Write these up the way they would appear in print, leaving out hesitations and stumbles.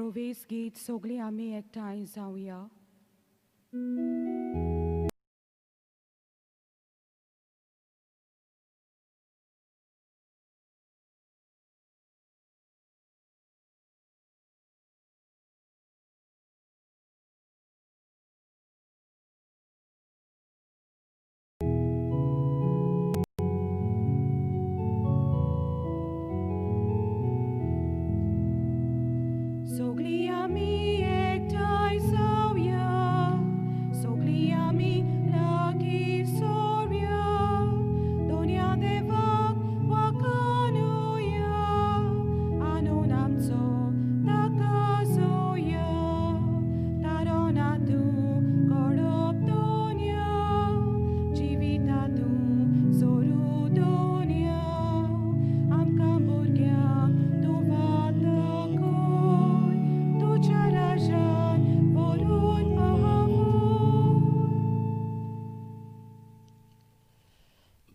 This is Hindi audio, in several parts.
प्रवेश गीत सगळीं आमी एकठांय जावया. सगळीं आमी एकठांय जावया, सगळीं आमी लागीं सरुया, दोनया देवाक वखणुया, आणून आमचो ताका जोया, तारोनातूं घडप दोनया, जिवितांतूं सोरू दोनया, आमकां भुरग्यांक तूं वातकोय, तुज्या राजान व्हरून पावूय.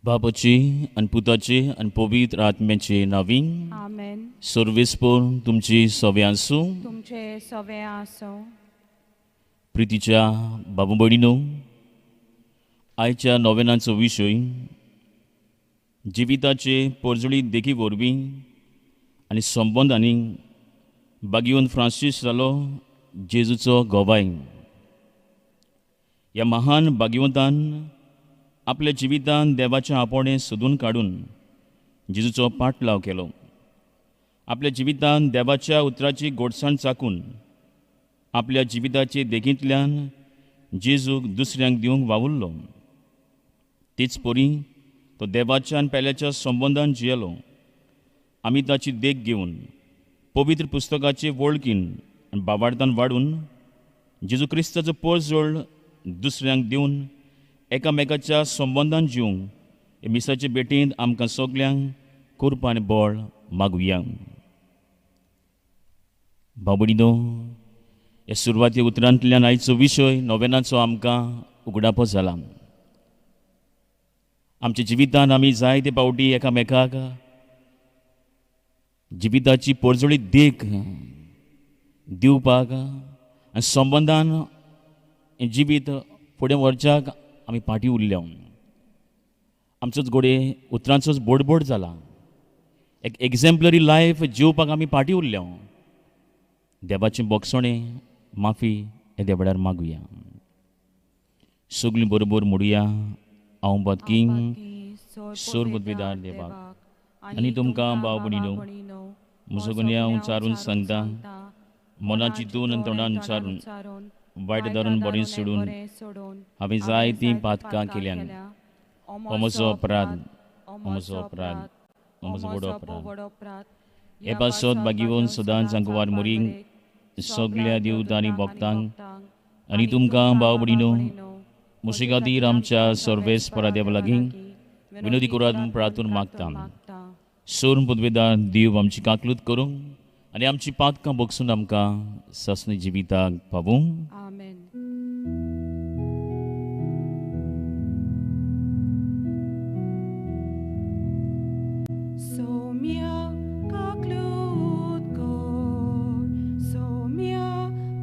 बापाची आनी पुताची आनी पवित्र आत्म्याचे नांवीं आमेन. सर्वेस्पर तुमची सवे आसूं. तुमचे सवे आसो. प्रितीच्या बाबा भयणीनो, आयच्या नोवेनाचो विशय जिविताचे पोरजोळी देखी वरवीं आनी संबंदांनी बागियोन फ्रांसीस जालो जेजूचो गोवाय. ह्या महान बागिवंतान आपल्या जिवितान देवाचें आपोणें सोदून काडून जेजूचो पाटलाव केलो. आपल्या जिवितान देवाच्या उतराची गोडसाण चाकून आपल्या जिविताचे देगींतल्यान जेजूक दुसऱ्यांक दिवंक वावुरलो. तीच परी तो देवाच्या आनी पेल्याच्या संबंदान जियेलो. आमी ताची देख घेवन पवित्र पुस्तकाचे वळखीन आनी बाबार्थान वाडून जेजू क्रिस्ताचो पोरजोळ दुसऱ्यांक दिवन एकामेकाच्या संबंदान जिवंक हे मिसाचे भेटेंत आमकां सगल्यांक कृपा आनी बळ मागुया. बाबडीनो, हे सुरवाती उतरांतल्यान आयचो विशय नोवेनाचो आमकां उगडापो जाला. आमच्या जिवितान आमी जायते पावटी एकामेकाक जिविताची पोरजोळी देख दिवपाक आनी संबंदान हें जिवीत फुडें व्हरच्याक आमी फाटीं उरल्या. आमचोच घोडे उतरांचोच बोडबोड जाला. एक एक्झेम्पलरी लायफ जिवपाक आमी फाटीं उरल्या. देवाचें बोगसणें माफी हे देवळार मागुया. सगलीं बरोबर म्हणुया. हांव बदकींग सोर्बुद्विदार देवाक आनी तुमकां भाव भयणीनो, म्हजो गुन्यांव विचारून सांगता, मनाची चिंतून आनी तोंडान विचारून वायट धरून बरें सोडून हांवें जायतीं पातकां केल्यान हो म्हजो अपराध, हो म्हजो अपराध, हो म्हजो व्हड अपराध. हे पासत बागिवून सदांच आंकवार मोरींक सगल्या दिवता आनी भक्तांक आनी तुमकां भाव भयणीनो, म्हजे खातीर आमच्या सर्वेस्परा देवा लागीं विनोदी करात म्हूण प्रार्थून मागता. सोर्म पुद्वेदार देव आमची काकलूत करूंक आनी आमची पातकां बोगसून आमकां ससने जिविताक पावूंक. आमेन. सौम्या काकलूत कर, सौम्या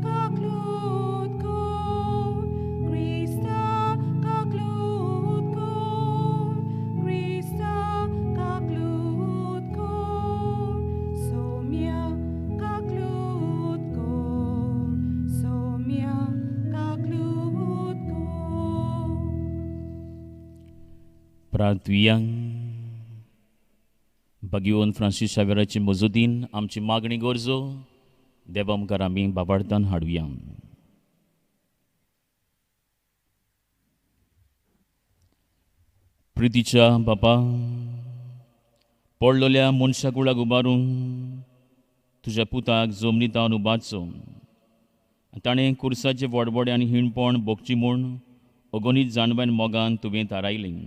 काकलूत कर, क्रिस्ता काकलूत कर, क्रिस्ता काकलूत कर, सौम्या काकलूत कर, सौम्या काकलूत कर. प्रार्थुया. बागियोन फ्रांसीस शावेराची मजतीन आमची मागणी गरजो देवा मुखार आमी बाबार्थान हाडुया. प्रितीच्या बापा, पडलेल्या मनशा कुळाक उबारून तुज्या पुताक जमनीतावन उबारचो. ताणें कुर्साचे व्हडवडे आनी हिणपण भोगची म्हूण अगणीत जाणब्यान मोगान तुवें थारायलें.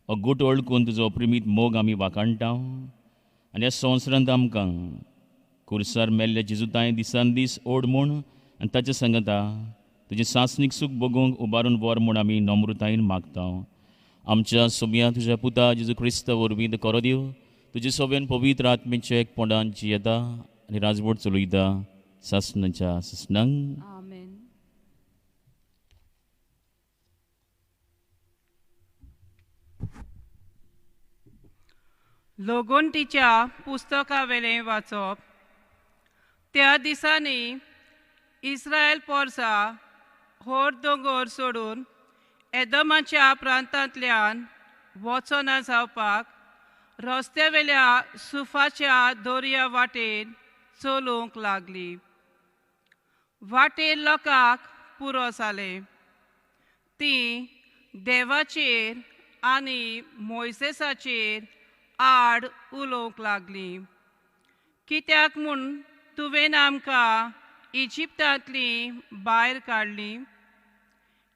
अगूट अळकून तुजो अप्रिमीत मोग आमी वाखाणटा आनी ह्या संवसारांत आमकां कुर्सार मेल्ल्या जेजुताय दिसान दीस ओड म्हूण आनी ताच्या सांगता तुजें सासणीक सूख बगूंक उबारून व्हर म्हूण आमी नम्रतायेन मागता. आमच्या सोम्या तुज्या पुता जेजू क्रिस्त वरवीं करो दिव तुजे सोबेन पवित्र आत्मेचे एकपणान जियेता आनी राजवट चलयता sasnancha sasnang. Amen. लोगोंटीच्या पुस्तका वेलें वाचप. त्या दिसांनी इस्रायल पोरसा होर दोंगोर सोडून एदोमाच्या प्रांतांतल्यान वचना जावपाक रस्त्या वेल्या सुफाच्या दोर्या वाटेन चलूंक लागली. वाटेर लोकांक पुरो जाले. तीं देवाचेर आनी मोइसेसाचेर आड उलोवंक लागली. कित्याक म्हूण तुवें आमकां इजिप्तांतली भायर काडली?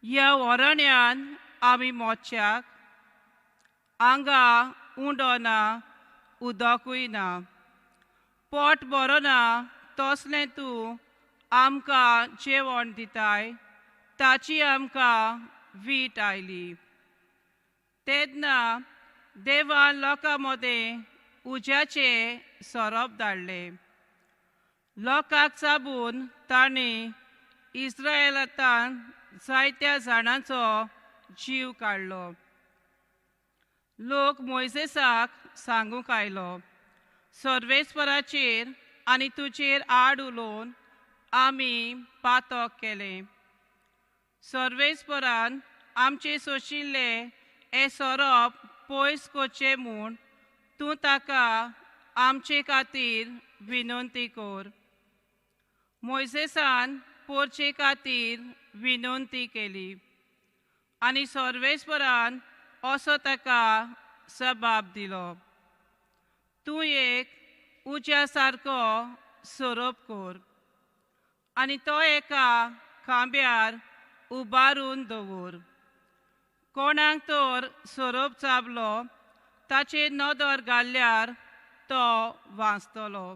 ह्या वरण्यान आमी मोच्च्याक आंगा उंडो ना, उदकूय ना, पोट बरो ना, तसलें तूं आमकां जेवण दिताय, ताची आमकां वीट आयली. तेन्ना देवान लोकां मदें उज्याचे सोरोप धाडले. लोकांक चाबून ताणें इस्रायेलांत जायत्या जाणांचो जीव काडलो. लोक मोइसेसाक सांगूंक आयलो, सर्वेस्पराचेर आनी तुजेर आड उलोवन आमी पातक केलें. सर्वेस्परान आमचे सोशिल्ले हे सोरोप पयस कोचे म्हूण तूं ताका आमचे खातीर विनंती कोर. मोइसेसान पोरचे खातीर विनंती केली आनी सर्वेस्परान असो ताका जबाब दिलो, तूं एक उज्या सारको सोरोप कोर आनी तो एका खांब्यार उबारून दवर. कोणाक तर सोरोप चाबलो ताचेर नदर घाल्ल्यार तो वाचतलो.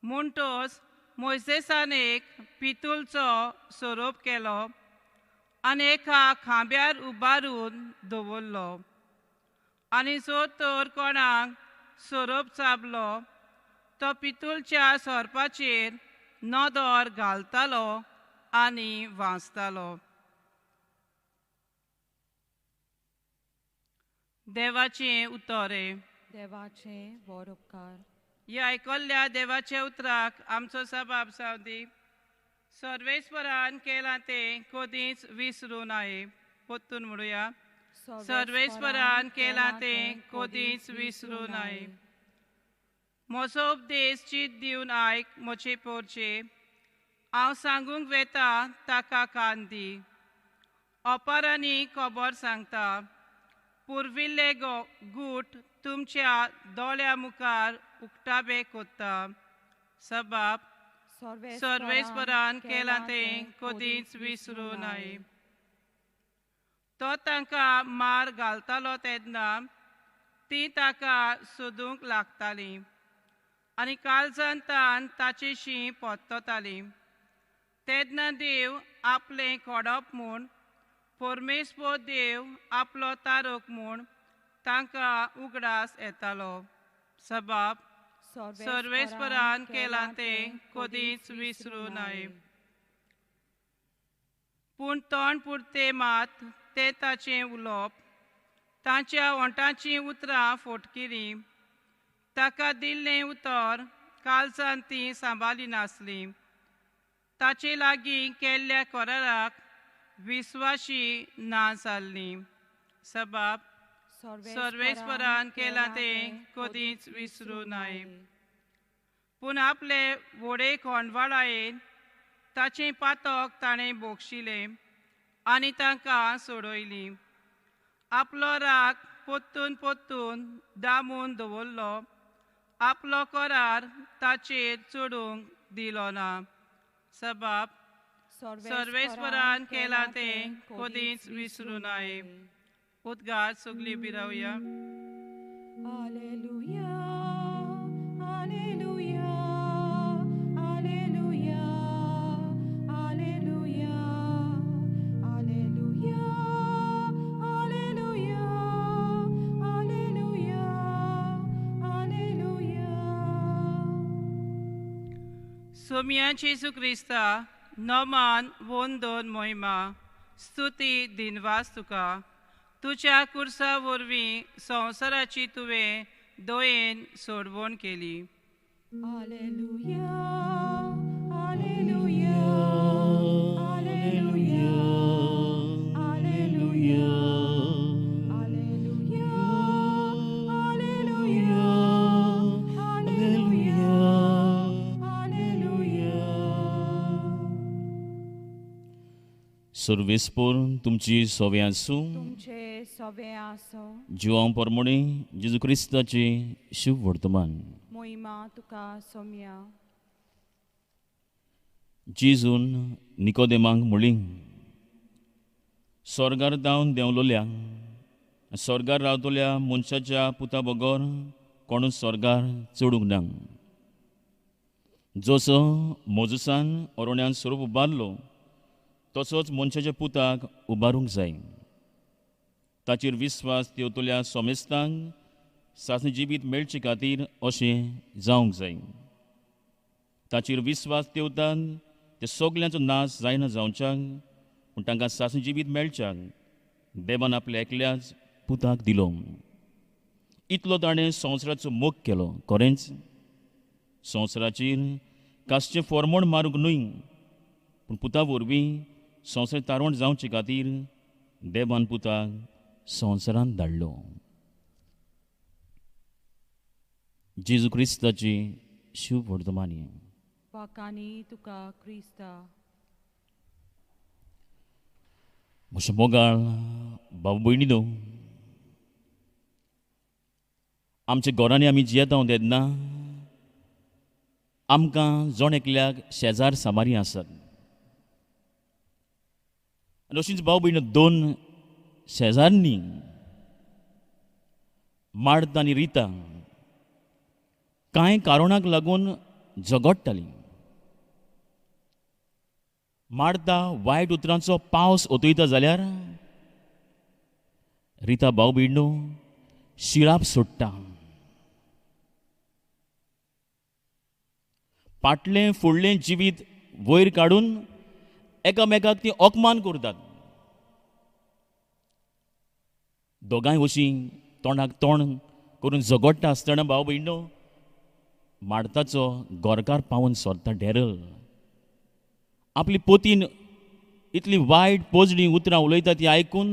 म्हणटच मोइसेसान एक पितूलचो सोरोप केलो आनी एका खांब्यार उबारून दवरलो. आनी जो तर कोणाक सोरोप चाबलो तो पितूलच्या सोरपाचेर नदर घालतालो आनी वाचतालो. देवाचें उतोरे. देवाचे वर उपकार. ह्या आयकल्ल्या देवाच्या उतराक आमचो जबाब जावं दी. सर्वेस्परान केलां तें कधीच विसरूं नये. पोत्तून म्हणुया, सर्वेस्परान केलां तें कधीच विसरूं नये. म्हजो उपदेश चीत दिवन आयक म्हजे पोरचे. हांव सांगूंक वेता ताका कान दी. ओपारांनी खबर सांगता, पुर्विल्ले गूट तुमच्या दोळ्या मुखार उक्ताबे कोत्ता. जबाब, सर्वेस्परान केलां तें कधीच विसरूं नये. तो तांकां मार घालतालो तेन्ना तीं ताका सोदूंक लागतालीं आनी काळजांतान ताचे शीं पोत्ततालीं. तेन्ना देव आपलें खोडप म्हूण, परमेस्पर देव आपलो तारोक म्हूण तांकां उगडास येतालो. जबाब, सर्वेस्परान केलां तें कधीच विसरूं नये. पूण तोंड पुरते मात तें ताचें उलोवप, तांच्या ओंठाचीं उतरां फोटकिलीं. ताका दिल्लें उतर काळजांत तीं सांबाळी नासलीं. ताचे लागीं केल्ल्या कराराक विस्वाशी ना जाल्लीं. जबाब, सर्वेस्परान केलां तें कधीच विसरूं नये. पूण आपले व्हडे खोंडवाळायेन ताचें पातक ताणें बोगशिलें आनी तांकां सोडयलीं. आपलो राग पोत्तून पोत्तून दामून दवरलो. आपलो करार ताचेर चडूंक दिलो ना. जबाब, सर्वेस्परान केलां तें कधीच विसरूं नये. उद्गार सगळीं बिरावया. Alleluia, Alleluia, Alleluia, Alleluia, Alleluia, Alleluia, Alleluia, Alleluia. सोमिया जेजू क्रिस्ता नोमान वोंदोन मोहिमा स्तुती दिनवास तुका तुझ्या कुर्सा वरवीं संवसाराची तुवें दोयेन सोडवण केली. Alleluia, Alleluia, Alleluia, Alleluia, Alleluia, Alleluia, Alleluia, Alleluia. सर्वेस्पोर तुमची सोवे आसूं. तुमचे सवे आसो जिवां परमणे जेजू क्रिस्ताचे शुभ वर्तमान. मोहिमा तुका सोम्या. जेजून निकोदेमांक म्हणली, स्वर्गार जावन देंवलोल्या स्वर्गार रावतल्या मनशाच्या पुता बगर कोणूच स्वर्गार चडूंक ना. जसो मोजसान अरोण्यान स्वरूप उबारलो तसोच मनशाच्या पुताक उबारूंक जाय. ताचेर विस्वास तेवतल्या सोमेस्तांक सासणी जिवीत मेळचे खातीर अशें जावंक जाय. ताचेर विस्वास तेवतात ते सगल्यांचो नाश जायना जावच्याक पूण तांकां सासणी जिवीत मेळच्याक देवान आपल्या एकल्याच पुताक दिलो. इतलो ताणें संवसाराचो मोग केलो. खरेंच संवसाराचेर कासचें फॉर्मोण मारूंक न्हय पूण पुता वरवीं संवसार तारवण जावचे खातीर देवान पुताक संवसारांत धाडलो. जेजू क्रिस्ताची शुभ वर्तमानी. वाकानी तुका क्रिस्ता. म्हज्या मोगाळ भाव भयणीनो, आमच्या घरांनी आमी जियेता तेन्ना आमकां जण एकल्याक शेजार सामारी आसात. आनी अशींच भाव भयण दोन शेजारनी मार्ता आनी रिता कांय कारणाक लागून झगडटालीं. मार्ता वायट उतरांचो पावस ओतयता जाल्यार रिता भाव भयणो शिराप सोडटा. फाटलें फुडलें जिवीत वयर काडून एकामेकाक ती ओकमान करतात. दोगांय अशीं तोंडाक तोंड करून झगडटा आसतना भाव भयणो मार्ताचो गोरकार पावून सोरता डेरल. आपली पोतीन इतली वायट पोजडी उतरां उलयता ती आयकून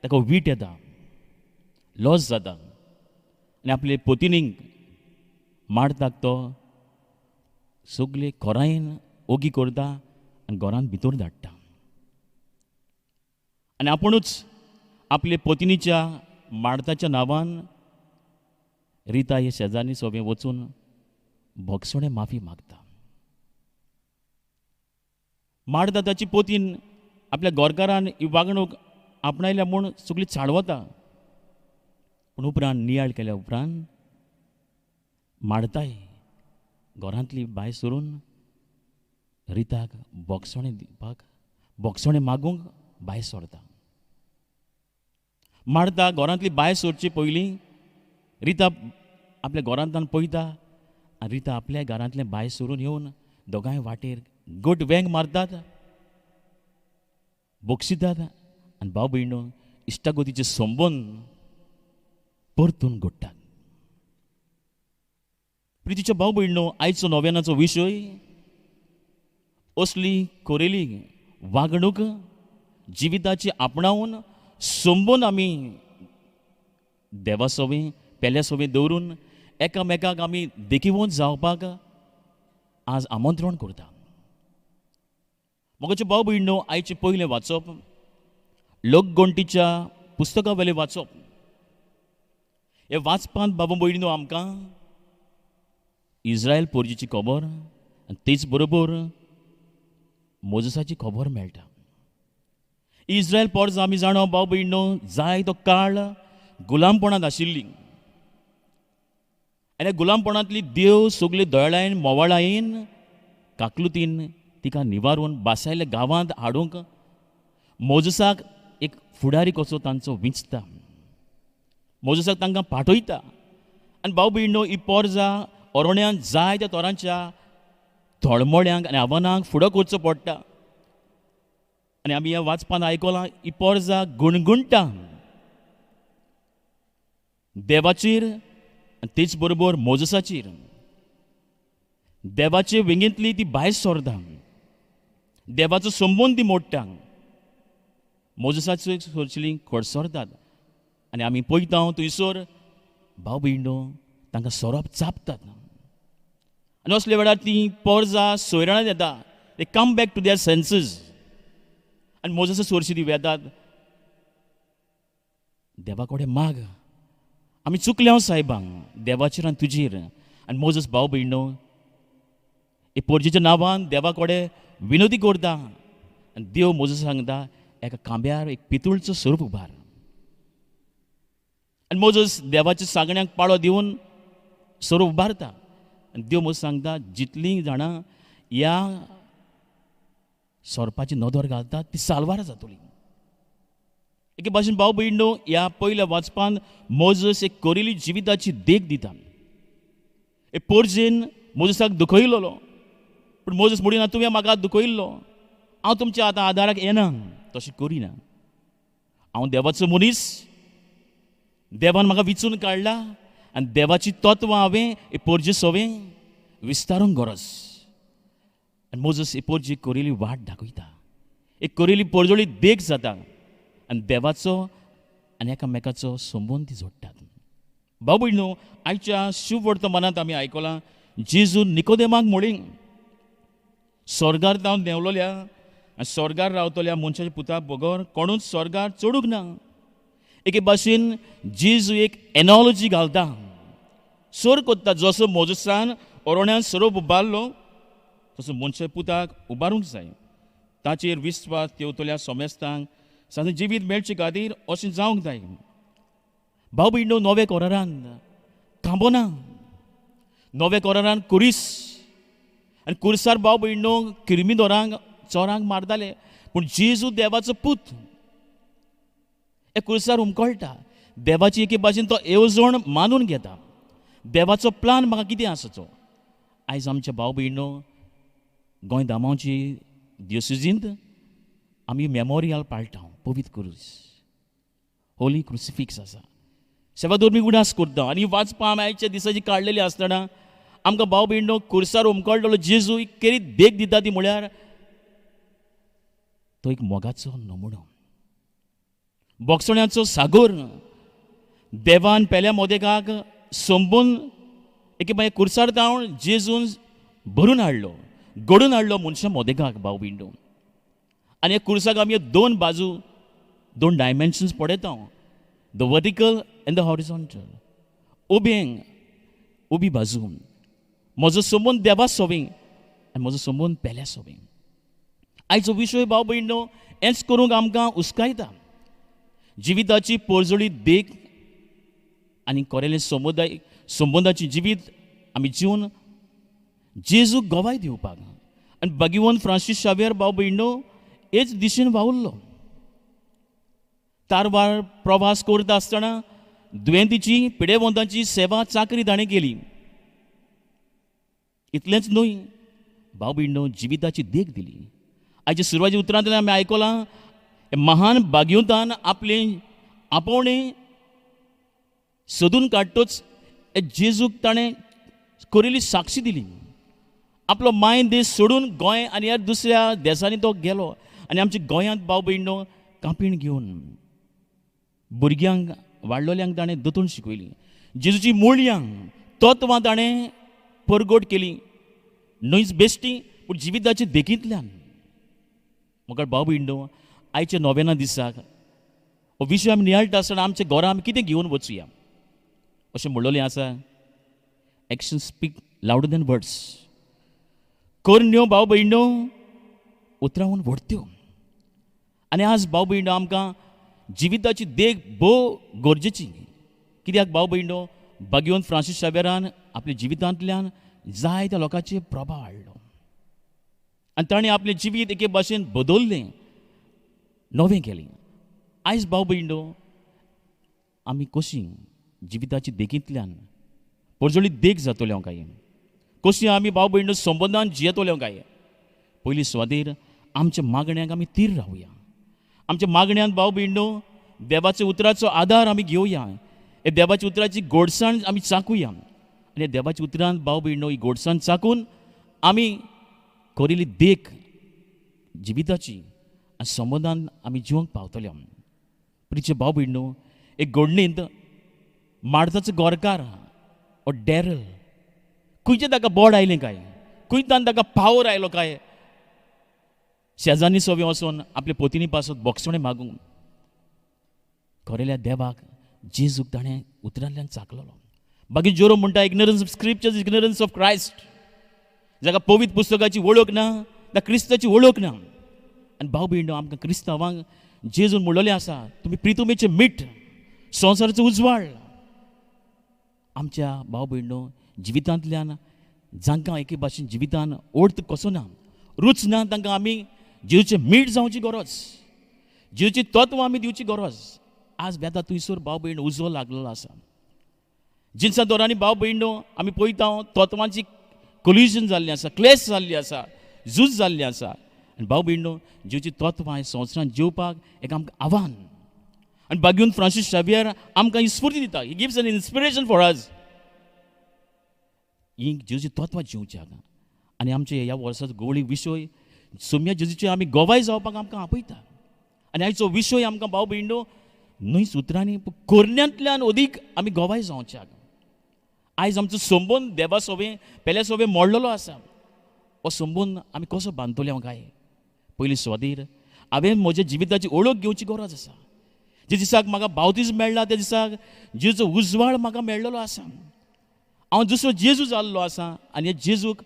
ताका वीट येता, लॉस जाता आनी आपले पोतिनीक मार्ताक तो सगळे खोरायेन ओगी करता आनी घरांत भितर धाडटा. आनी आपुणूच आपले पोतिनीच्या मार्ताच्या नांवान रिता हे शेजारनी सोबे वचून भोगसोणे माफी मागता. मार्ता ताची पोतीन आपल्या गोरकारान ही वागणूक आपणायल्या म्हूण सगळी चाळवता. पूण उपरांत नियाळ केल्या उपरांत मार्ताय घरांतली बाय सोडून रिताक भोगसोणे दिवपाक भोगसोणे मागूंक भायर सोरता. मार्ता घरांतली बाय सोडचे पयलीं रिता आपल्या घरांतल्यान पळयता आनी रिता आपल्या घरांतलें भायर सोडून येवन दोगांय वाटेर गोट वेंग मारतात, बोगसितात आनी भाव भयणो इश्टागोतीचे संबंद परतून घडटात. प्रितीच्या भाव भयणो, आयचो नव्यानाचो विशय असली कोरेली वागणूक जिविताची आपणावन संबंद आमी देवा सोबे पेल्या सोबे दवरून एकामेकाक आमी देखीवंत जावपाक आज आमंत्रण करता. मोगाचे भाव भयणो, आयचे पयलें वाचप लोकगणतीच्या पुस्तका वेलें वाचप. हे वाचपांत बाबा भयणो आमकां इस्रायल पोरजीची खबर आनी तेच बरोबर मोजेसाची खबर मेळटा. इस्रायल पोरजां आमी जाणो भाव भयणो जाय तो काळ गुलामपणांत आशिल्ली आनी गुलामपणांतली देव सगळे दयाळायेन मोवाळायेन काकलुतीन तिका निवारून बासायल्या गांवांत हाडूंक मोजेसाक एक फुडारी कसो तांचो विंचता. मोजेसाक तांकां पाठयता आनी भाव भयणो ही पोरजां अरोण्यान जाय त्या तोरांच्या तळमळ्यांक आनी आव्हानांक फुडो करचो पडटा. आनी आमी ह्या वाचपान आयकलां ही पोरजां गुणगुणटा देवाचेर आनी तेच बरोबर मोजसाचेर. देवाचे विंगेंतली ती भायर सोरता, देवाचो संबंद ती मोडटा, मोजसाची सोरचिली खडसोरतात. आनी आमी पळयता थंयसर भाव भयणो तांकां सोरोप चापतात. आनी असल्या वेळार ती पोरजां सोयराणां येता, they come back to their senses. आनी मोजसा सोरशी ती वेतात, देवा कडेन माग, आमी चुकले हांव सायबांक देवाचेर आनी तुजेर. आनी मोजस भाव भयणो हे पोरजेच्या नांवान देवा कडेन विनोदी करता. आनी देव मोजस सांगता एका खांब्यार एक पितूळचो स्वरूप उबार. आनी मोजस देवाच्या सांगण्यांक पाळो दिवन स्वरूप उबारता. आनी देव मोजस सांगता जितलीं जाणां ह्या सोरपाची नदर घालतात ती साल्वार जातली. एके भाशेन भाव भयणो ह्या पयल्या वाचपान मोजस एक कोरिल्ली जिविताची देख दिता. हे पोरजेन मोजसाक दुखयलोलो, पूण मोजस म्हणिना तुवें म्हाका दुखयल्लो, हांव तुमच्या आतां आदाराक येना. तशें करिना. हांव देवाचो मनीस, देवान म्हाका विचून काडला आनी देवाची तत्वां हांवें हे पोरजे सोवें विस्तारूंक गरज. आनी मोजस हे पोरजे कोरिल्ली वाट दाखयता, एक कोरिल्ली पोरजोळी देख जाता आनी देवाचो आनी एकामेकाचो संबंद ती जोडटात. भाव भयणो आयच्या शुभ वर्तमानांत आमी आयकलां जेजू निकोदेमाक म्हणलें स्वर्गार जावन देंवलोल्या आनी स्वर्गार रावतल्या मनशाच्या पुताक बगर कोणूच स्वर्गार चडूंक ना. एके भाशेन जेजू एक एनॉलॉजी घालता, सोर कोत्ता. जसो मोजसान ओरोण्यान सोरोप उबारलो तसो मनशाच्या पुताक उबारूंक जाय. ताचेर विस्वास तेवतल्या सोमेस्तांक सांजे जिवीत मेळचे खातीर अशें जावंक जाय. भाव भयणो नवे कोरारान खांबो ना, नवे कोरारान कुरीस आनी कुरसार भाव भयणो किरमीदोरांक चोरांक मारताले, पूण जेजू देवाचो पूत हे कुरसार उमकळटा. देवाची एके भाशेन तो येवजण मानून घेता. देवाचो प्लान म्हाका कितें आसाचो. आयज आमच्या भाव भयणो गोंय धामावची दियोसिजींत आमी मेमोरियल पाळटा, पवित्र क्रूस, होली क्रुसिफिक्स आसा. सेवाधर्मी उडास करता आनी वाचपा आमी आयच्या दिसाची काडलेली आसतना आमकां भाव भयणो कुरसार उमकळटलो जेजू केरी देख दिता ती म्हळ्यार तो एक मोगाचो नमुनो, बोगसण्याचो सागोर. देवान पेल्या मोदेकाक संबंद एके मागीर कुरसार जावन जेजून भरून हाडलो, घडून हाडलो मनशा मोदेकाक भाव भयणो. आनी ह्या कुरसाक आमी दोन बाजू, दोन डायमेन्शन्स पळयता, the vertical and the horizontal. उबी बाजू. म्हजो संबंद देवा सोबीं आनी म्हजो संबंद पेल्या सोबीं. आयचो विशय भाव भयणो हेंच करूंक आमकां उस्कायता. जिविताची पोरजोळी देख आनी कोरेले संबंदाची जिवीत आमी जिवन जेजूक गोवाय दिवपाक. आनी भगवंत फ्रांसीस शावेर भाव भयणो हेच दिशेन वावुरलो. तारवार प्रवास करता आसतना दुयेंतीची पिडेवंतांची सेवा चाकरी ताणें केली. इतलेंच न्हय, भाव भयणो जिविताची देख दिली. आयच्या सुरवाती उतरांतल्यान आमी आयकलां महान भाग्यवंतान आपले आपोवणें सोदून काडटोच जेजूक ताणें कोरिल्ली साक्षी दिली. आपलो मायन देश सोडून गोंय आनी ह्या दुसऱ्या देशांनी तो गेलो. आनी आमच्या गोंयांत भाव भयणो कांपीण घेवन भुरग्यांक वाडलोल्यांक ताणें दोतोन शिकयली. जेजूची मुळ्यां तत्वां ताणें परगोट केली, न्हयच बेश्टी पूण जिविताच्या देखींतल्यान. म्हाका भाव भयणो आयच्या नोवेना दिसाक हो विशय आमी नियाळटा आसतना आमच्या घरा आमी कितें घेवन वचुया अशें म्हणलोलें आसा. Action speak louder than words. करण्यो भाव भयणो उतरावून व्हडत्यो. आनी आज भाव भयणो आमकां जिविताची देख भोव गरजेची. कित्याक भाव भयणो भगवंत फ्रांसीस शावेरान आपल्या जिवितांतल्यान जायत्या लोकांचेर प्रभाव हाडलो आनी ताणें आपलें जिवीत एके भाशेन बदल्लें, नवें केलें. आयज भाव भयणो आमी कशीं जिविताची देखींतल्यान परजोळी देख जातल्यो काय. कशी आमी भाव भयण संबंदान जियेतले काय. पयली सुवातेर आमच्या मागण्यांक आमी तीर रावया. आमच्या मागण्यांत भाव भयण देवाच्या उतराचो आदार आमी घेवया. हे देवाच्या उतराची गोडसाण आमी चाकुया. आनी देवाच्या उतरांत भाव भयण ही गोडसाण चाकून आमी कोरिल्ली देख जिविताची आनी संबंदान आमी जिवंक पावतले. प्रिचे भाव भयण एक घडणींत मार्ताचो गोरकार ओ डॅरल खंयचें ताका बोड आयलें काय, खंयच्यान ताका पावर आयलो काय, शेजानी सोबे वचून आपले पोतिनी पासत बोगसणे मागूंक कोरेल्या देवाक जेजूक ताणें उतरांतल्यान चाकलोलो. बाकी जोरो म्हणटा इग्नरन्स ऑफ स्क्रिप्चर्स, इग्नरन्स ऑफ क्रायस्ट. जाका पवित्र पुस्तकाची वळख ना, त्या क्रिस्ताची वळख ना. आनी भाव भयण आमकां क्रिस्तांवांक जेजून म्हणलेलें आसा, तुमी प्रितुमेचें मीठ, संवसाराचो उजवाड. आमच्या भाव भयण जिवितांतल्यान जांकां एके भाशेन जिवितान ओर्थ कसो ना, रूच ना, तांकां आमी जेजूचें मीठ जावची गरज, जेजूची तत्व आमी दिवची गरज. आज बेता थंयसर भाव भयण उजो लागलेलो आसा. जिन्सा दोरांनी भाव भयण आमी पळयता तत्वांची कोल्युजन जाल्लें आसा, क्लेश जाल्ली आसा, झूज जाल्ली आसा. आनी भाव भयण जेजूची तत्वां ह्या संवसारांत जेवपाक एक आमकां आव्हान. आनी बागून फ्रांसीस शावियर आमकां ही स्फूर्ती दिता. He gives an inspiration for us. ही जेजूची तत्वां जिवच्याक. आनी आमचे ह्या वर्साचो गवळी विशय सोम्या जेजूचे आमी गोवाय जावपाक आमकां आपयता. आनी आयचो विशय आमकां भाव भयण न्हय सुत्रांनी कोरण्यांतल्यान अदीक आमी गोवाय जावच्याक. आयज आमचो संबंद देवा सोबे पेल्या सोबे मोडलेलो आसा. हो संबंद आमी कसो बांदतले काय. पयली सुवातेर हांवें म्हज्या जिविताची ओळख घेवची गरज आसा. जे दिसाक म्हाका बावतीज मेळ्ळा त्या दिसाक जेजूचो उजवाड म्हाका मेळ्ळेलो आसा. हांव दुसरो जेजू जाल्लो आसा आनी हे जेजूक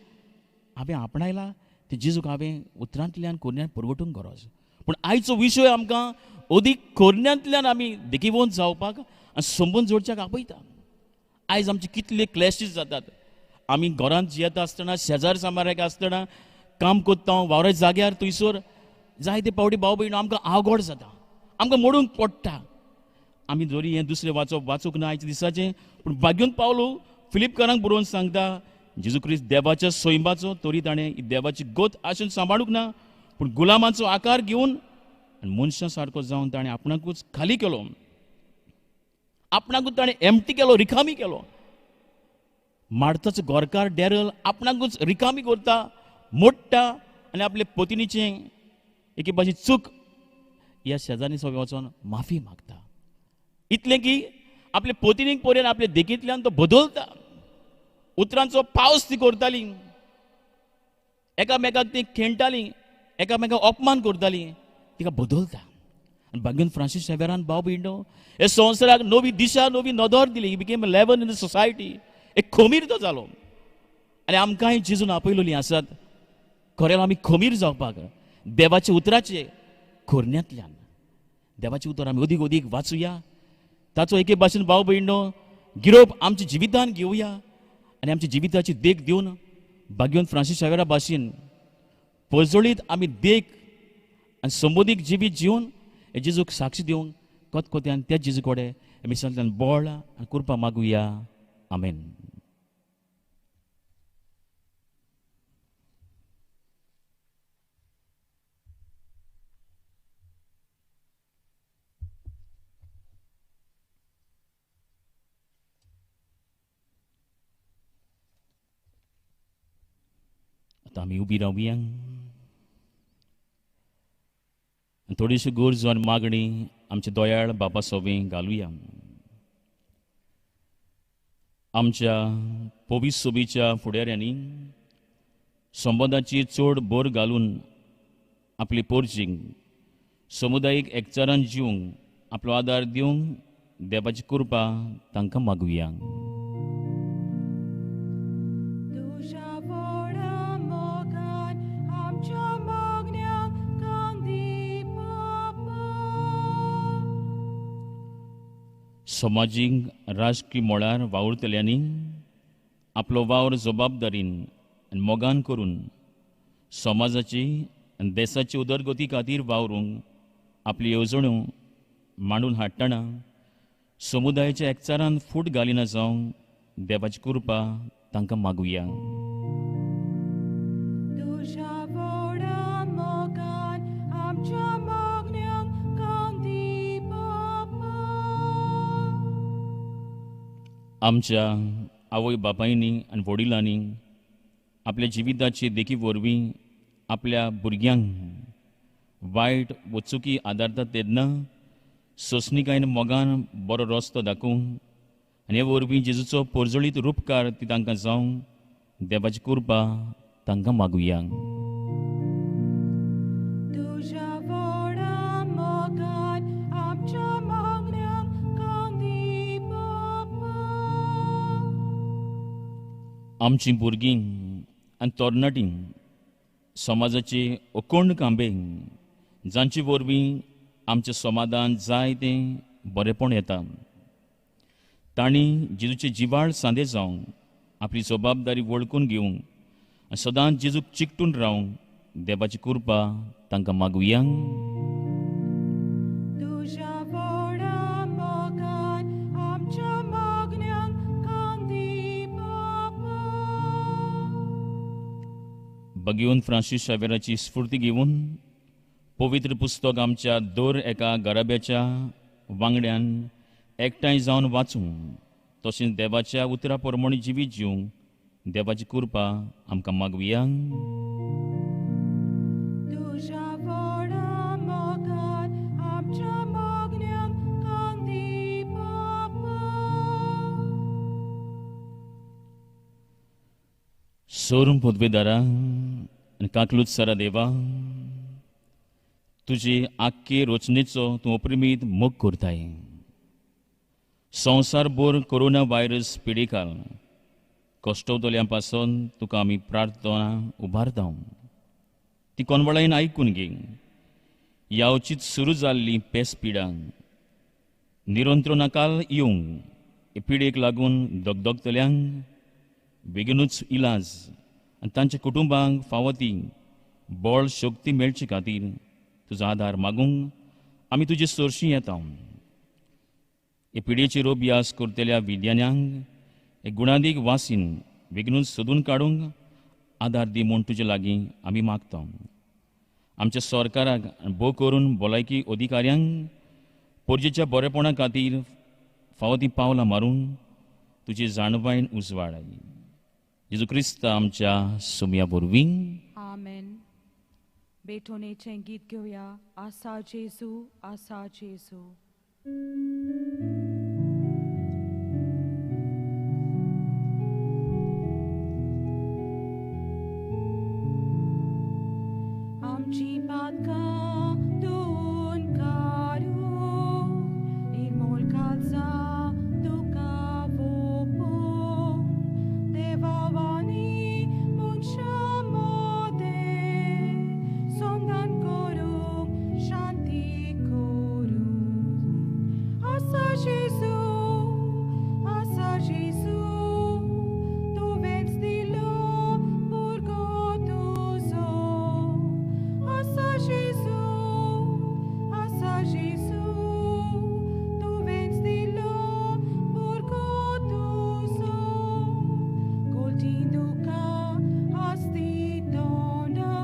हांवें आपणायला. ते जेजूक हांवें उतरांतल्यान कोरण्यांत परवटूंक गरज. पूण आयचो विशय आमकां अदीक कोरण्यांतल्यान आमी देखीवंत जावपाक आनी संबंद जोडच्याक आपयता. आयज आमचे कितले क्लॅशीस जातात. आमी घरांत जियेता आसतना, शेजार सामाऱ्याक आसतना, काम कोत्ता वावराच्या जाग्यार थंयसर जायते पावटी भाव भयण आमकां आवगोड जाता, आमकां मोडूंक पडटा. आमी जरी हें दुसरें वाचूंक ना आयच्या दिसाचें, पूण बागेवन पावलो फिलिपकारांक बरोवन सांगता जेजू क्रिस्त देवाच्या सोयंबाचो, तरी ताणें ही देवाची गोत आशेन सांबाळूंक ना, पूण गुलामाचो आकार घेवन आनी मनशां सारको जावन ताणें आपणाकूच खाली केलो. आपणाकूच ताणें एम्प्टी केलो, रिकामी केलो. मार्ताचो गोरकार डॅरल आपणाकूच रिकामी करता, मोडटा आनी आपले पोतिनीचें एके भाशेन चूक ह्या शेजारी सोबे वचोन माफी मागता. इतलें की आपले पोतिनीक पर्यंत आपले देखींतल्यान तो बदलता. उतरांचो पावस ती करताली, एकामेकाक ती खेळटाली, एकामेकाक अपमान करताली, तिका बदलता. आनी बागेन फ्रांसीस शावेरान भाव भयण हे संवसाराक नवी दिशा, नवी नदर दिली. He became a leaven in the society. एक खमीर तो जालो. आनी आमकांय जेजून आपयलेलीं आसात. खरें आमी खमीर जावपाक देवाच्या उतराचे खोरण्यांतल्यान देवाचें उतर आमी अदीक अदीक वाचुया. ताचो एके भाशेन भाव भयण गिरोवप आमच्या जिवितान घेवया आनी आमच्या जिविताची देख दिवन बागेवन फ्रांसीस शावेरा भाशेन पळजोळीत आमी देख आनी संबंदीक जिवीत जिवन हे जेजूक साक्षी दिवंक कोतकोत्यान त्या जेजू कडेन मिसांतल्यान बोळ आनी कृपा मागुया. आमेन. आतां आमी उबी रावया. थोडीशी गोरजो आनी मागणी आमच्या दोयाळ बाबा सोबे घालुया. आमच्या पवित्र सोबीच्या फुडाऱ्यांनी संबंदाची चड भर घालून आपली पोरचींक समुदायीक एकचारान जिवंक आपलो आदार दिवंक देवाची कृपा तांकां मागुया. समाजीक राजकीय मळार वावुरतल्यांनी आपलो वावर जबाबदारीन आनी मोगान करून समाजाची आनी देशाची उदरगती खातीर वावरूंक आपली येवजण्यो मांडून हाडटना समुदायाच्या एकचारान फूट घालिना जावंक देवाची कृपा तांकां मागुया. आमच्या आवय बापायनी आनी वडिलांनी आपल्या जिविताचे देखी वरवीं आपल्या भुरग्यांक वायट व चुकी आदारतात तेन्ना सोंसणिकायेन मोगान बरो रस्तो दाखोवंक आनी हे वरवीं जेजूचो पोरजोळीत रूपकार ती तांकां जावंक देवाची कृपा तांकां मागुया. तुझ्या व्हडा मोगान आमच्या मागण्यांक कांदी बापा. आमचीं भुरगीं आनी तरणाटीं समाजाचे अकोंड कांबे जांचे वरवीं आमचें समाधान जाय तें बरेपण येता. तांणी जेजूचे जिवाळ सांदे जावंक आपली जबाबदारी वळखून घेवंक सदांच जेजूक चिकटून रावंक देवाची कृपा तांकां मागुया. तुझ्या व्हडा मोगान आमच्या मागण्यांक कांदी बापा. भगवंत फ्रांसीस शावेराची स्फूर्ती घेवन पवित्र पुस्तक आमच्या दर एका गराब्याच्या वांगड्यान एकठांय जावन वाचूंक तशेंच देवाच्या उतरा प्रमाणे जिवीत जिवंक देवाची कृपा आमकां मागुया. तुझ्या व्हडा मोगान आमच्या मागण्यांक कांदी बापा. सोरून पदवेदारा आनी काकलूत सरा देवा, तुजे आख्खे रचनेचो तूं अप्रिमीत मोग करताय. संवसारभर कोरोना व्हायरस पिडेकाल कश्टवतल्यां पासून तुका आमी प्रार्थना उबारता. ती कोनवळायन आयकून घे. यावचीत सुरू जाल्ली पेस पिडा निरंत्रनाकाल येवंक हे पिडेक लागून दगदगतल्यांक बेगीनूच इलाज आनी तांच्या कुटुंबांक फावो ती बळ शक्ती मेळचे खातीर तुजो आदार मागूंक आमी तुजे सोरशीं येता. हे पिडेचेर अभ्यास करतल्या विद्यान्यांक हे गुणादीक वासीन बेगीनूच सोदून काडूंक आदार दी म्हूण तुजे लागीं आमी मागता. आमच्या सरकाराक भोव करून भलायकी अधिकाऱ्यांक पोरजेच्या बरेपणा खातीर फावो ती पावलां मारूंक तुजी जाणवायन उजवाडाय. जेजू क्रिस्त आमच्या सुमया वरवीं. आमेन. बेठोनेचें गीत घेवया. आसा जेजू, आसा जेजू. आमची पातकां तूं काडूं, निर्मोल काळजा तुका वोपोवंक, देवावानी मनशा मोदें संधान करूंक, शांती करूंक. आसा जेजू, आसा जेजू, तुवेंच दिलो भुरगो तुजो. आसा जेजू, आसा जेजू, तुवेंच दिलो भुरगो तुजो. गोल्टीन तुका आस्ती तोंडा,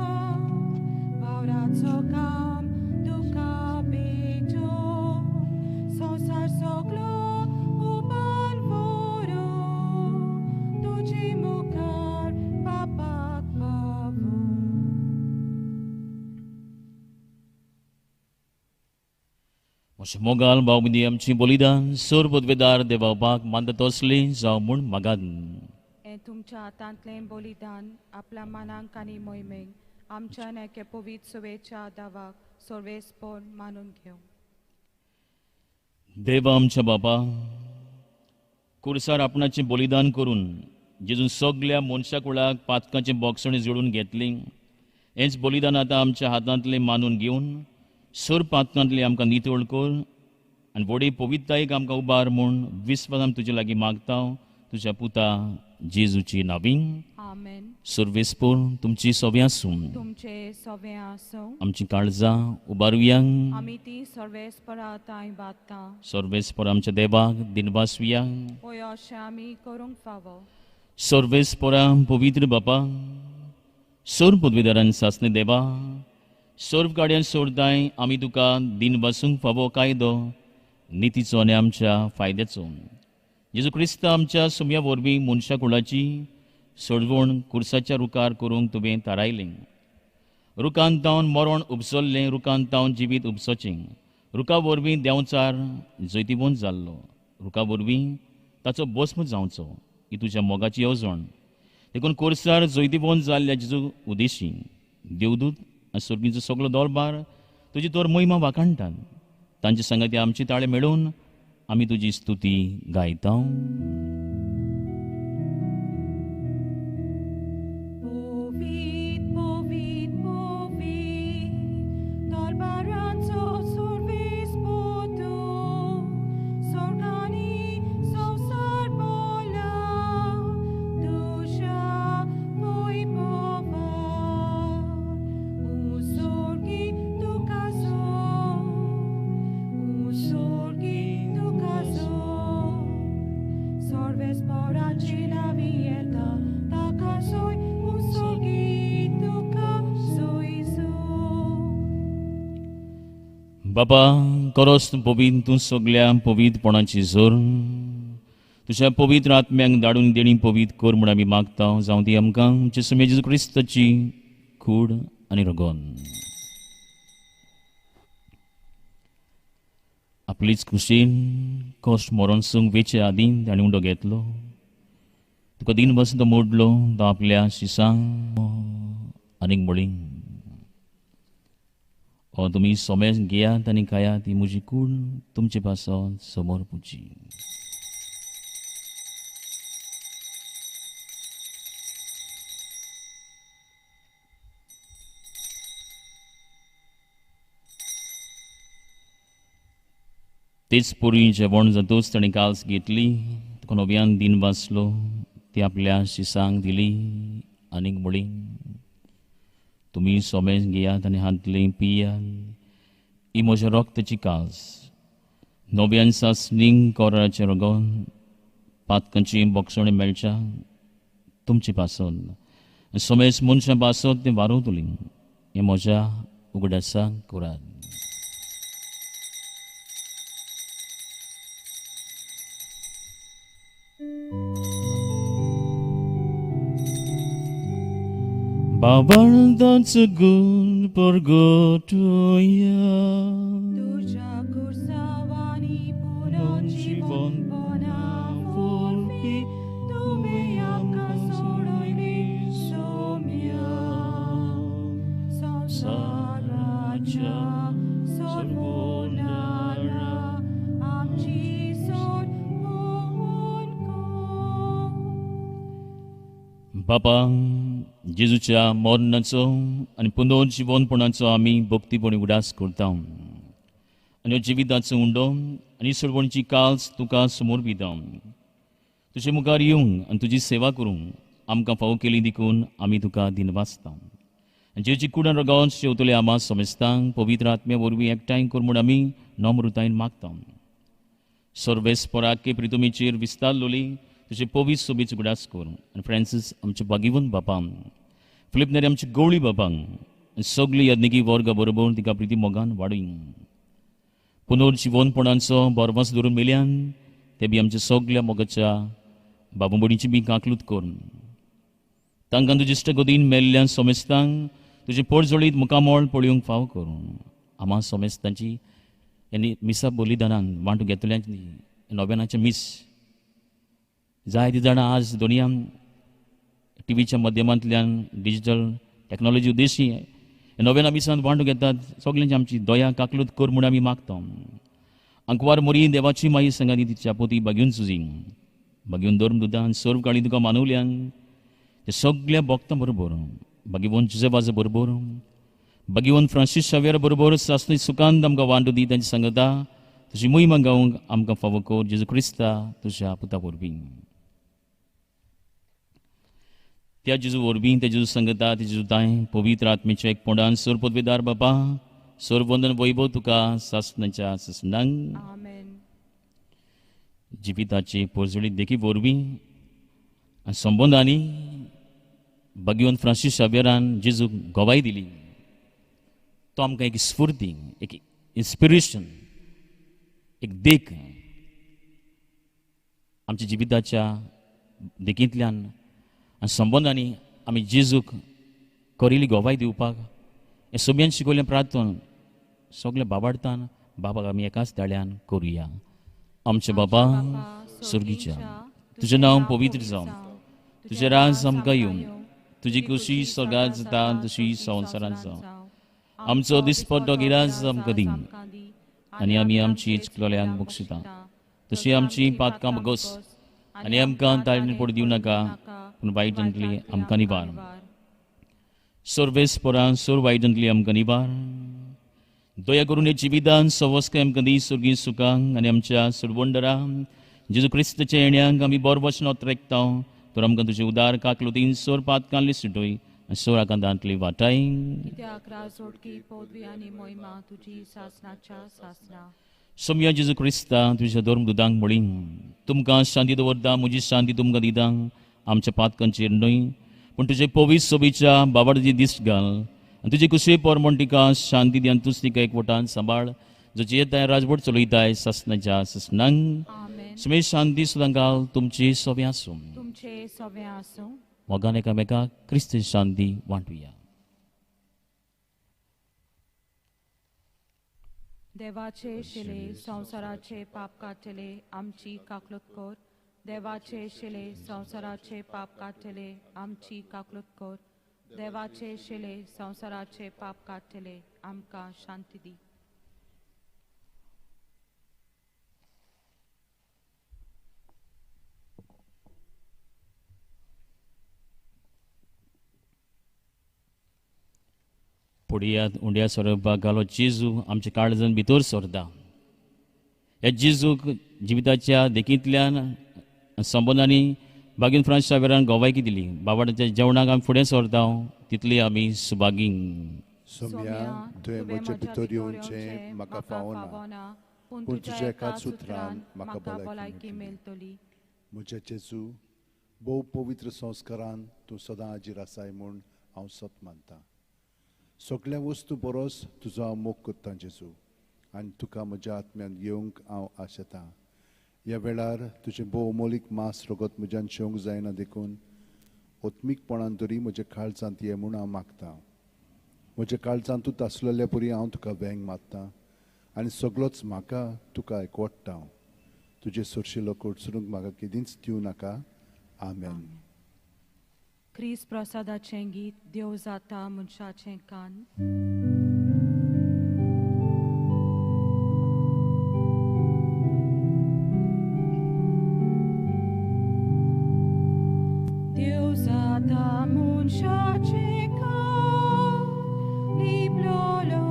वावराचो काम तुका बेटो. संवसार सगलो उबार व्हरो, तुजे मुखार बापाक पावो. म्हजे मोगाल बावबुदी आमची बलिदान सोर पदवेदार देवापाक मानता तसली जावं म्हूण मागात. हें तुमच्या हातांतलें बलिदान आपल्या मनांक आनी मोहिमेक आमच्या नेके पवित्र सुवेच्या दावाक सर्वेस्पण मानून घेवं. देवा आमच्या बापा, कुडसार आपणाचें बलिदान करून जेजून सगल्या मनशा कुळाक पातकाचें बोगसणें जोडून घेतलें. हेंच बलिदान आतां आमच्या हातांतलें मानून घेवन सर पातकांतली आमकां नितळ कर आनी व्हडे पवित्रतायेक आमकां उबार म्हूण विस्वास आमी तुजे लागीं मागता तुज्या पुता जेजूची नांवीं. आमेन. सर्वेस्पर तुमची सव्या आसूं. तुमचे सवें आसूं. आमची काळजां उबारुया. आमी ती सर्वेस्पराताय बाता. सर्वेस्पर आमच्या देवाक दिनवासुया. ओय अशें आमी करूंक फावो. सर्वेस्परा पवित्र बापा, सर पदवीदारान सासणे देवा, सर्व काड्यान सोडताय आमी तुका दिन वासूंक फावो कायदो नितीचो आनी आमच्या फायद्याचो जेजू क्रिस्त आमच्या सुमया वरवीं मनशा कुळाची सोडवण कुर्साच्या रुकार करूंक तुवें थारायलें. रुखांत तावन मरण उपसल्लें, रुखांत तावन जिवीत उपसचें. रुखा वरवीं देंवचार जैतिवंत जाल्लो. रुखा वरवीं ताचो भस्म जावचो ही तुज्या मोगाची येवजण. देखून कोर्सार जैतिवंत जाल्ल्या जेजू उद्देशी देवदूत आनी सर्गीचो सगळो दरबार तुजी तर महिमा वाखाणटात. तांचे संगती आमची ताळे मेळून आमी तुजी स्तुती गायता. बाबा, करोस पवित्र तूं सगळ्या पवित्रपणाची जोर तुज्या पवित्र आत्म्यांक धाडून देणी पवित्र कर म्हूण आमी मागता. जावं ती आमकां आमचे सुमे जेजू क्रिस्ताची कूड आनी रगोन. आपलीच खुशेन कश्ट मरण सूंक वेचे आदीं ताणें उंडो घेतलो. तुका दिन वसंत मोडलो तो आपल्या शिसांक आनीक म्हळीं, हो तुमी सोमे घेयात आनी खायात, ही म्हजी कूड तुमचे पासत समोर पुजी. तेच पोरी जेवण जातूच ताणें काल्स घेतली. तुका नव्यान दिन वाचलो ती आपल्या शिसांक दिली आनीक म्हळीं, तुमी सोमे घेयात आनी हातलें पियात, ही म्हज्या रोगताची कास. नव्यान सासणीक कोराचें रगोन पातकांचें बोगसणें मेळच्या तुमचे पासत. सोमेस मनशां पासत तें वारोतलीं, हें म्हज्या उगडासाक करात. Babardați gând părgătuia तुझ्या कुर्सावानी पुरण जीवन बना vorbi तुमी आमकां सोडयली सोम्या संसाराच्या सर्वोनारा आमची सोड होऊन को. बापा, जेजूच्या मरणाचो आनी पुनर्जीवनपणाचो आमी भक्तीपणी उडास करता. आनी जिविताचो उंडो आनी सोडवणची काल्स तुका समोर दिता. तुजे मुखार येवंक आनी तुजी सेवा करूंक आमकां फावो केली देखून आमी तुका दिनवासता. जेची कुडान रगोन शेवतले आमा समेस्तांक पवित्र आत्म्या वरवीं एकठांय कर म्हूण आमी नम्रतायेन मागता. सर्वेस्पराके प्रितुमेचेर विस्तारलोली तुजे पवित्र सोबीच उगडास कर. आनी फ्रांसीस आमचे भागिवंत बापां, फिलिप नेरी आमची गवळी बापांक, सगळी यज्ञिकी वर्ग बरोबर तिका प्रिती मोगान वाडूय. पुनर्जीवनपणाचो बरवास धरून मेल्यान ते बी आमच्या सगळ्या मोगाच्या बाबूबडीची बी काकलूत कर. तांकां तुजे इश्ट गोदीन मेल्ल्या सोमेस्तांक तुजे पडजोळीत मुखामोळ पळयोवंक फाव कर. आमा सोमेस्तांची मिसा बलिदानान वांटो घेतल्यांची नव्यानाचे मीस जायती जाणां आज दुनियान टीव्हीच्या माध्यमांतल्यान डिजिटल टॅक्नॉलॉजी उद्देशी नव्याना मिसांत वांटो घेतात. सगळ्यांची आमची दया काकलूत कर म्हूण आमी मागता. अंकवार मोरी देवाची माई संगाती तिच्या पोती बागेवन सुजी बागेवन धर्म दुदान सर्व काळी तुका मानवल्यान ते सगळ्या भक्तां बरोबर बागेवन जुजेबाजा बरोबर बागेवन फ्रांसीस शावेर बरोबर सासणी सुखांत आमकां वांटो दी. तांची सांगता तुजी मोहिमा गावंक आमकां फावो कर जेजू क्रिस्ता तुज्या पुता वरवीं. त्या जेजू वरवीं त्या जेजू संगता ते जेजू ताय पवित्र आत्मेच्या एकपणान सोर पदवेदार बापा सोर वंदन वैभव तुका सासणाच्या ससनांक आमेन. जिविताचे पोरजोळी देखी वरवीं आनी संबंदांनी बागेवन फ्रांसीस शावेरान जेजू गवाय दिली. तो आमकां एक स्फूर्ती, एक इन्स्पिरेशन, एक देख आमच्या जिविताच्या देखींतल्यान आनी संबंदांनी आमी जेजूक करिल्ली गोवाय दिवपाक हें सगळ्यांनी शिकयलें प्रार्थन सगळें बाबाडतान बाबाक आमी एकाच दाळ्यान करुया. आमचे बाबा सुर्गीच्या, तुजें नांव पवित्र जावं, तुजें राज आमकां येवं, तुजी खुशी स्वर्गांत जाता तशी संवसारांत जावं. आमचो दिसपट्टो गिराज आमकां दी आनी आमी आमची इश्टलोल्यांक बक्षिता तशी आमची पातकां बगोस आनी आमकां ताळणेर पडूं दिवं नाका पूण वायटांतली आमकां निबार. सर्वेस्परां सोर वायटांतली आमकां निबार. दया करून हे जिवितान सवस्काय आमकां दी सुर्गी सुखांक आनी आमच्या सुरवंडरा जेजू क्रिस्ताच्या येण्याक आमी बरो वचन ओतरेकता तर आमकां तुजे उदार काकलुतीन सोर पातकांतली सुटोय आनी सोर आकांतांतली वाटाय. कित्याक राजोडकी पदवी आनी मोहिमा तुजी सासणाच्या सासणा. सोम्या जेजू क्रिस्ता तुज्या धर्मदुतांक म्हळी तुमकां शांती दवरता, म्हजी शांती तुमकां दिता. आमच्या पातकांचेर न्हय पूण तुजे पवित्र सोबीच्या बाबाडची दिश्ट घाल आनी तुजे कुशे पोरमोंटिका शांती दी आनी तुज तिका एकवटान सांबाळ जो येताय राजवट चलयताय सासणाच्या सासणांक. सुमे शांती सुद्दां घाल तुमची सोबे आसूं. तुमचे सोबे आसूं. मोगान एकामेकाक क्रिस्त शांती वांटुया. देवाचे शिले संसाराचे पाप काटले आमची काकलुत कोर. देवाचे शिले संसाराचे पाप काटले आमची काकलुत कोर. देवाचे शिले संसाराचे पाप काटले आमकां शांती दी. पुडियांत उंड्या सोरपाक घालो जेजू आमच्या काळजांत भितर सोरता. ह्या जेजूक जिविताच्या देखींतल्यान संबंदांनी बागीन फ्रांस शावेरान गोवायकी दिली. बाबाच्या जेवणाक आमी फुडें सोरता तितली आमी सुभागी. सोम्या तुवें म्हजे भितर येवचें म्हाका फावना पूण तुज्या एकाच उतरान म्हाका भलायकी मेळटली. म्हज्या जेजू भोव पवित्र संस्कारान तूं सदां हाजीर आसाय म्हूण हांव सत मानतां. सगळ्या वस्तू बरोस तुजो हांव मोग करतां जेजू आनी तुका म्हज्या आत्म्यान येवंक हांव आशेतां. ह्या वेळार तुजें भोव अमोलीक मास रगत म्हज्यान शेवंक जायना देखून ओत्मीकपणान तरी म्हज्या काळजांत ये म्हूण हांव मागतां. म्हज्या काळजांतूच आसलेल्या परी हांव तुका वेंग मारतां आनी सगळोच म्हाका तुका एकवटता. तुजे सुरशिलो कोडसरूंक म्हाका केदींच दिवं नाका. आमेन. ख्रिस्त प्रसादाचें गीत देव जाता मनशाचें कान. देव जाता मनशाचें कान लिपलोलो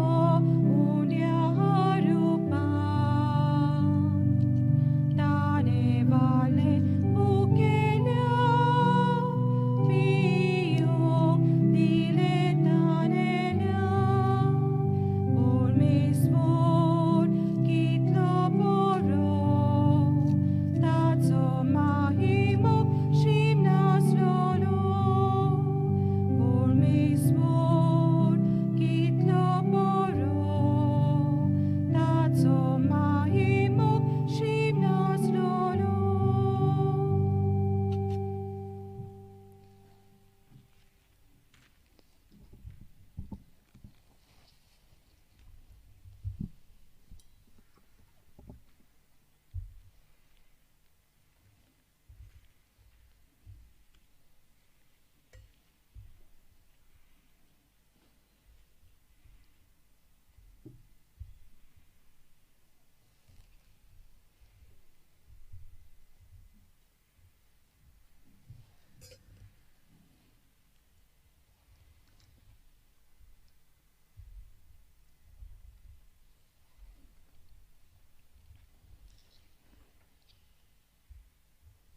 उंड्या रुपान ताणे वाले उकेल्या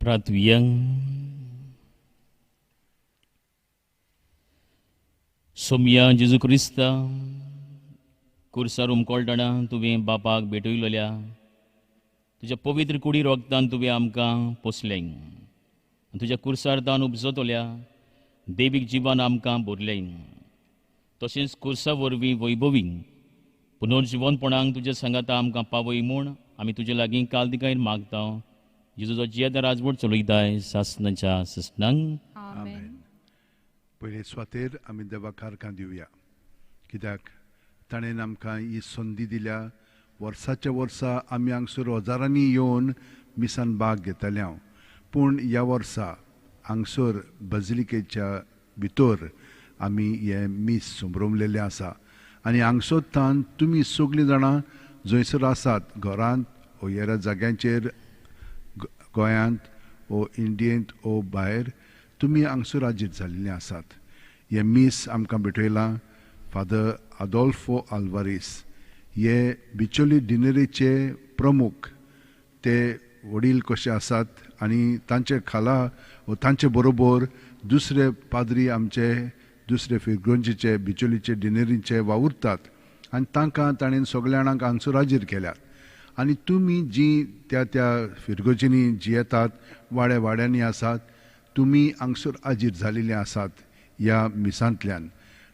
प्रार्थुया. सोम्या जेजू क्रिस्ता कुर्सार उमकोळटना तुवें बापाक भेटयलोल्या तुज्या पवित्र कुडी रोगतान तुवें आमकां पोसलें. तुज्या कुर्सार तान उपजतल्या देवीक जिवान आमकां भरलें. तशेंच कुर्सा वरवीं वैभवी पुनर्जिवनपणाक तुज्या सांगाता आमकां पावय म्हूण आमी तुजे लागीं काल दिकायेन मागता. जेजूचो जियेता राजवट चलयताय सासनाच्या ससनांक आमेन. पहिले स्वातेर आमी देवाक कारकां दिवया, कित्याक ताणें आमकां ही संदी दिल्या. वर्साच्या वर्सा आमी हांगसर हजारांनी येवन मिसान भाग घेताले हांव, पूण ह्या वर्सा हांगसर बजिलिकेच्या भितर आमी हे मीस संभ्रमलेले आसा. आनी हांगसरतान तुमी सगळीं जाणां जंयसर आसात, घरांत वो हेर जाग्यांचेर, गोंयांत वो इंडियेंत वो भायर, तुमी हांगसर हाजीर जाल्लीं आसात. हे मीस आमकां भेटयलां फादर आदोल्फो आल्वारीस, हे बिचोली डिनरीचे प्रमुख. ते वडील कशे आसात आनी तांचे खाला व तांचे बरोबर दुसरे पाद्री आमचे दुसरे फिरगोंजीचे बिचोलीचे डिनरीचे वावुरतात आनी तांकां ताणें सगळ्या जाणांक हांगसर हाजीर केल्यात. आनी तुमी जी त्या त्या फिरगोजींनी जी येतात, वाड्यांनी आसात, तुमी हांगसर हाजीर जाल्लीं आसात ह्या मिसांतल्यान.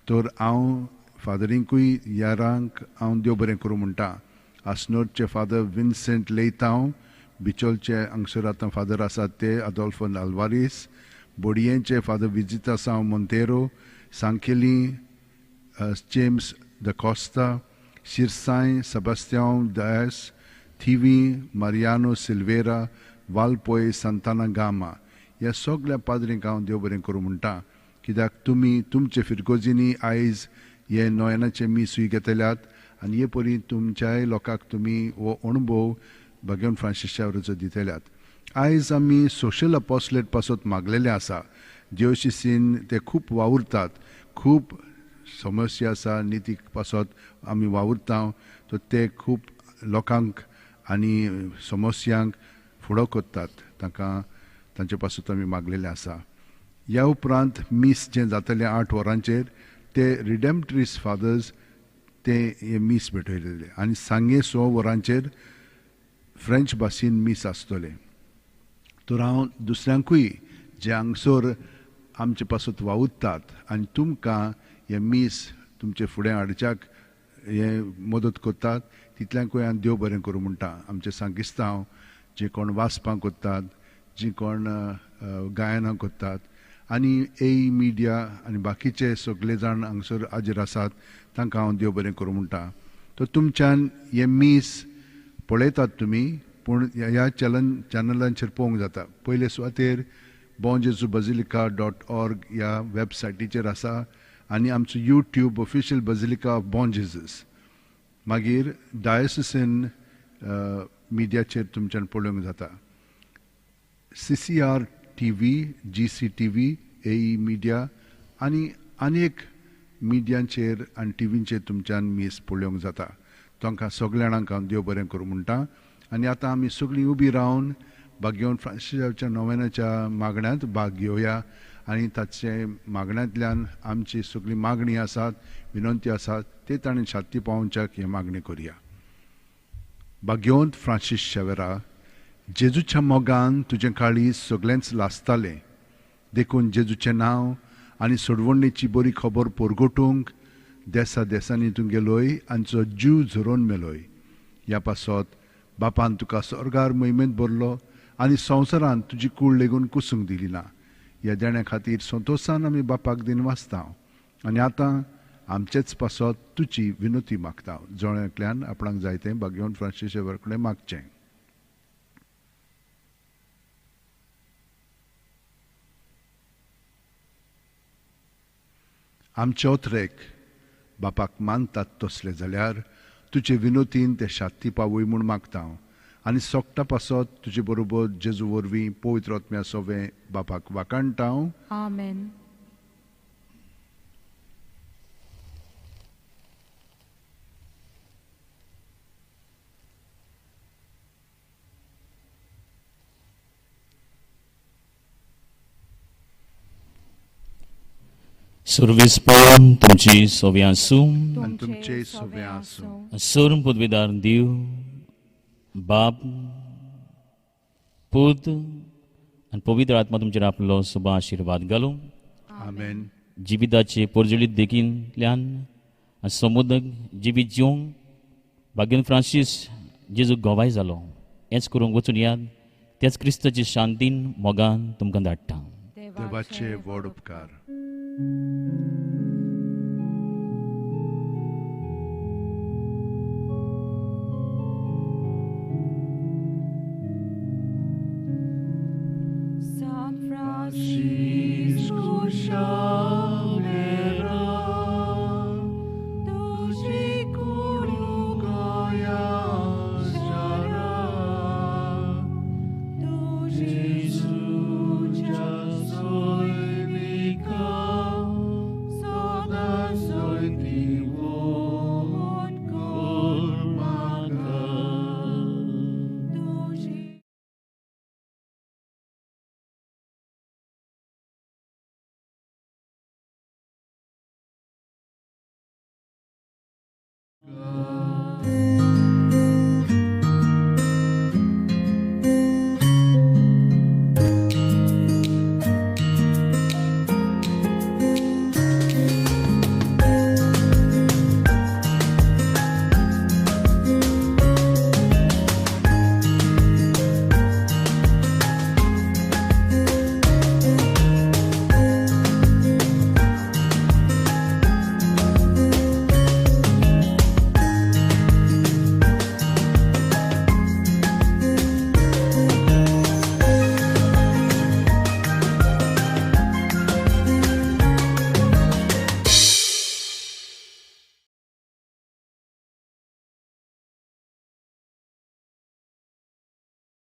तर हांव फादरींकूय यारांक हांव देव बरें करूं म्हणटा. आसनोडचे फादर विन्सेंट लेयतांव, बिचोलचे हांगसर आतां फादर आसात ते आदोल्फो आल्वारीस, बोडयेंचे फादर विजितासांव मोंतेरो, सांकेली जेम्स द कॉस्ता, शिरसाय सेबास्टियान दायस, थिवी मारियानो सिल्वेरा, वालपोय सांताना गामा, ह्या सगळ्या पाद्रींक हांव देव बरें करूं म्हणटा. कित्याक तुमी तुमचे फिरगोजींनी आयज हे नोयनाचे मीसूय घेतल्यात आनी हे परी तुमच्याय लोकांक तुमी हो अणभव भगवान फ्रांसिसा वरचो दितल्यात. आयज आमी सोशल अपॉस्लेट पासत मागलेले आसा. दिवशिसीन ते खूब वावुरतात, खूब समस्या आसा नितीक पासत आमी वावुरता, तो ते खूब लोकांक आनी समस्यांक फुडो करतात, तांकां तांचे पासत आमी मागलेले आसा. ह्या उपरांत मीस जें जातलें 8 वरांचेर ते रिडेम्पट्रीस फादर्स ते हे मीस भेटयलेले आनी सांगे 6 वरांचेर फ्रेंच भाशेन मीस आसतले. तर हांव दुसऱ्यांकूय जे हांगसर आमचे पासत वावुरतात आनी तुमकां हे मीस तुमचे फुडें हाडच्याक हे मदत करतात, तितल्यांकूय हांव देव बरें करूं म्हणटा. आमचे सांगिस्तांव जे कोण वाचपां करतात, जी कोण गायनां करतात आनी ए मिडिया आनी बाकीचे सगळे जाण हांगसर हाजीर आसात, तांकां हांव देव बरें करूं म्हणटा. तर तुमच्यान हे मीस पळयतात तुमी, पूण ह्या चॅनलांचेर पळोवंक जाता. पयले सुवातेर bonjesuBasilica.org ह्या वेबसायटीचेर आसा आनी आमचो YouTube official बजिलिका of Bon Jesus. मागीर डायोसिसीन मिडियाचेर तुमच्यान पळोवंक जाता. CCR TV, GCTV, AE media आनी अनेक मिडियांचेर आनी टीव्हींचेर तुमच्यान मीस पळोवंक जाता. तांकां सगळ्या जाणांक हांव देव बरें करूं म्हणटा. आनी आतां आमी सगळीं उबी रावन भगवान फ्रांसिसाच्या नोवेनाच्या मागण्यांत भाग घेवया आनी ताचे मागण्यांतल्यान आमची सगळी मागणी आसात, विनंती आसात, ते ताणें छाती पावोवच्याक हे मागणी करुया. भगवंत फ्रांसीस शेवेरा, जेजूच्या मोगान तुजें काळीज सगळेंच लासतालें, देखून जेजूचें नांव आनी सोडवणेची बरी खबर परगटूंक देसा देसांनी तूं गेलोय आनी तुजो जीव झरोवन मेलोय. ह्या पासत बापान तुका स्वर्गार मोहिमेंत भरलो आनी संवसारांत तुजी कूड लेगून कुसूंक दिली ना. ह्या देण्या खातीर संतोशान आमी बापाक दिन वाचता आनी आतां आमचेच पासत तुजी विनंती मागता. जोळ्यांतल्यान आपणाक जाय तें भगवान फ्रांसीस शेवेरा कडेन मागचें. आमचे ओत्रेक बापाक मानतात तसले जाल्यार तुजे विनोतीन ते शांती पावय म्हूण मागता आनी सोगटा पासत तुजे बरोबर जेजू वरवीं पवित्र आत्म्या सोवें बापाक वाकाणटा. आमेन. सर्वेस्पण तुमची सोबी आसूं आनी तुमचे सोबें आसूं. सर्व पदवीदार देव बाप पूत आनी पवित्र आत्मा तुमचेर आपलो सुबा आशिर्वाद घालूं. आमेन. जिविताचे पोरजळीत देखींतल्यान आनी समुदक जिवीत जिवंक भगवान फ्रांसीस जेजू गोवाय जालो हेंच करूंक वचून याद त्याच क्रिस्ताची शांतीन मोगान तुमकां धाडटा. देवाचे व्हड उपकार. San Francisco Xaviera, tuji guru gaya shara, tuji suja soinika, soda soitiwon kurmaka, tuji God.